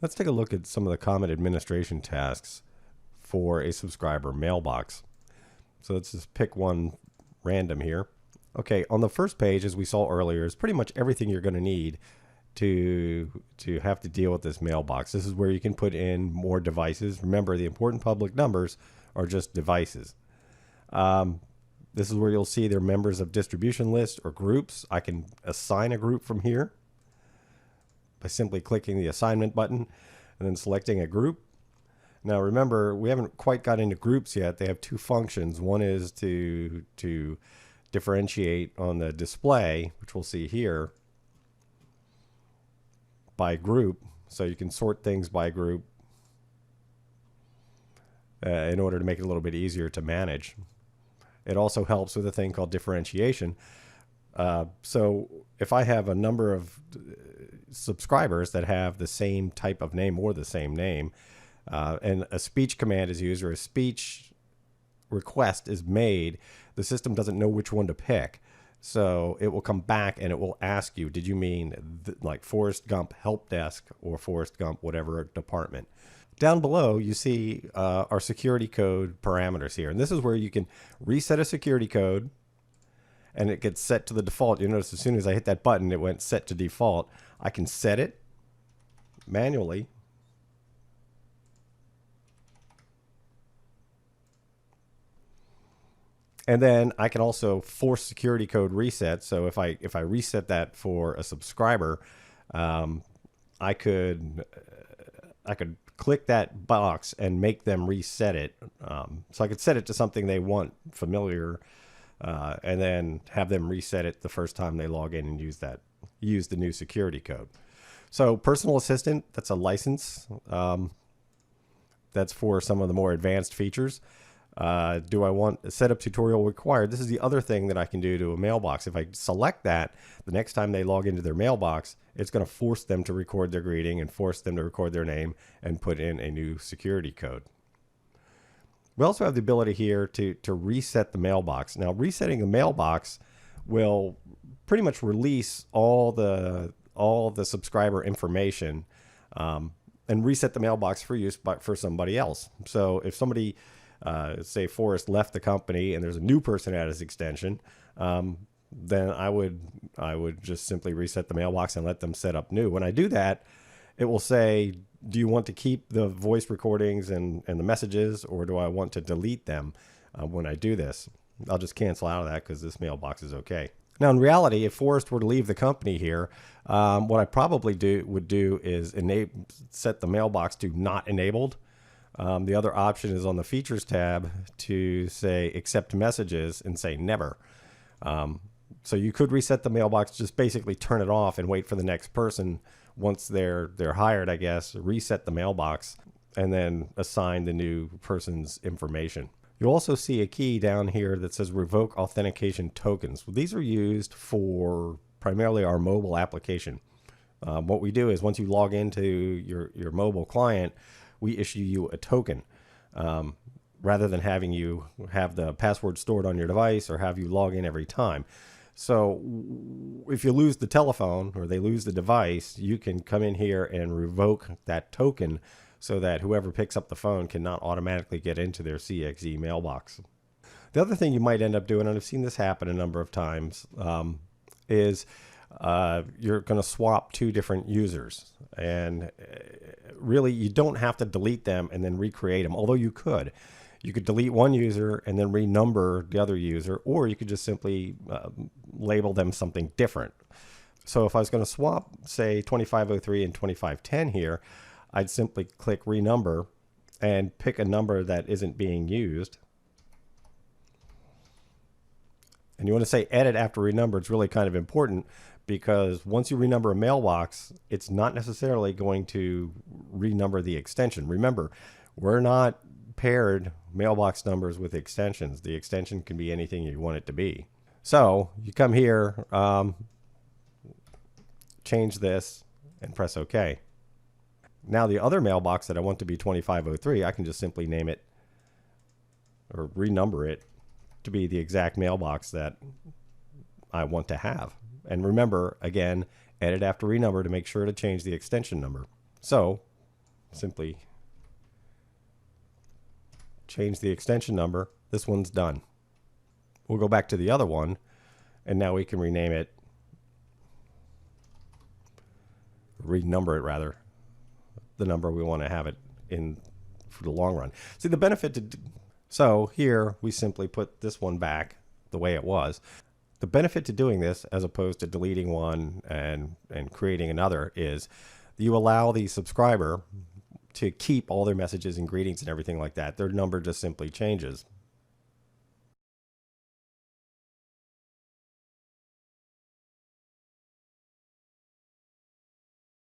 Let's take a look at some of the common administration tasks for a subscriber mailbox. So let's just pick one random here. Okay, on the first page, as we saw earlier, is pretty much everything you're going to need to have to deal with this mailbox. This is where you can put in more devices. Remember, the important public numbers are just devices. This is where you'll see they're members of distribution lists or groups. I can assign a group from here by simply clicking the assignment button and then selecting a group. Now remember, we haven't quite got into groups yet. They have two functions. One is to differentiate on the display, which we'll see here, by group. So you can sort things by group in order to make it a little bit easier to manage. It also helps with a thing called differentiation. So if I have a number of subscribers that have the same type of name or the same name, and a speech command is used or a speech request is made, the system doesn't know which one to pick. So it will come back and it will ask you, did you mean like Forrest Gump help desk or Forrest Gump whatever department? Down below, you see our security code parameters here. And this is where you can reset a security code and it gets set to the default. You notice as soon as I hit that button, it went set to default. I can set it manually. And then I can also force security code reset. So if I reset that for a subscriber, I could click that box and make them reset it. So I could set it to something they want familiar, and then have them reset it the first time they log in and use the new security code. So personal assistant, that's a license. That's for some of the more advanced features. Do I want a setup tutorial required? This is the other thing that I can do to a mailbox. If I select that, the next time they log into their mailbox, it's going to force them to record their greeting and force them to record their name and put in a new security code. We also have the ability here to reset the mailbox. Now, resetting the mailbox will pretty much release all the subscriber information and reset the mailbox for use for somebody else. So if somebody say Forrest left the company and there's a new person at his extension, then I would just simply reset the mailbox and let them set up new. When I do that, it will say, do you want to keep the voice recordings and the messages, or do I want to delete them when I do this? I'll just cancel out of that because this mailbox is okay. Now, in reality, if Forrest were to leave the company here, what I probably would do is set the mailbox to not enabled. The other option is on the features tab to say accept messages and say never. So you could reset the mailbox, just basically turn it off and wait for the next person. Once they're hired, I guess, reset the mailbox and then assign the new person's information. You'll also see a key down here that says revoke authentication tokens. Well, these are used for primarily our mobile application. What we do is once you log into your mobile client, we issue you a token rather than having you have the password stored on your device or have you log in every time. So if you lose the telephone or they lose the device, you can come in here and revoke that token so that whoever picks up the phone cannot automatically get into their CXE mailbox. The other thing you might end up doing, and I've seen this happen a number of times, is you're going to swap two different users. And really, you don't have to delete them and then recreate them, although you could. You could delete one user and then renumber the other user, or you could just simply label them something different. So if I was going to swap, say, 2503 and 2510 here, I'd simply click renumber and pick a number that isn't being used. And you want to say edit after renumber. It's really kind of important because once you renumber a mailbox, it's not necessarily going to renumber the extension. Remember, we're not paired mailbox numbers with extensions. The extension can be anything you want it to be. So you come here, change this, and press OK. Now the other mailbox that I want to be 2503, I can just simply name it or renumber it to be the exact mailbox that I want to have. And remember, again, edit after renumber to make sure to change the extension number. So simply change the extension number. This one's done. We'll go back to the other one, and now we can rename it, renumber it rather, the number we want to have it in for the long run. See, the benefit to, so here we simply put this one back the way it was. The benefit to doing this, as opposed to deleting one and creating another, is you allow the subscriber to keep all their messages and greetings and everything like that. Their number just simply changes.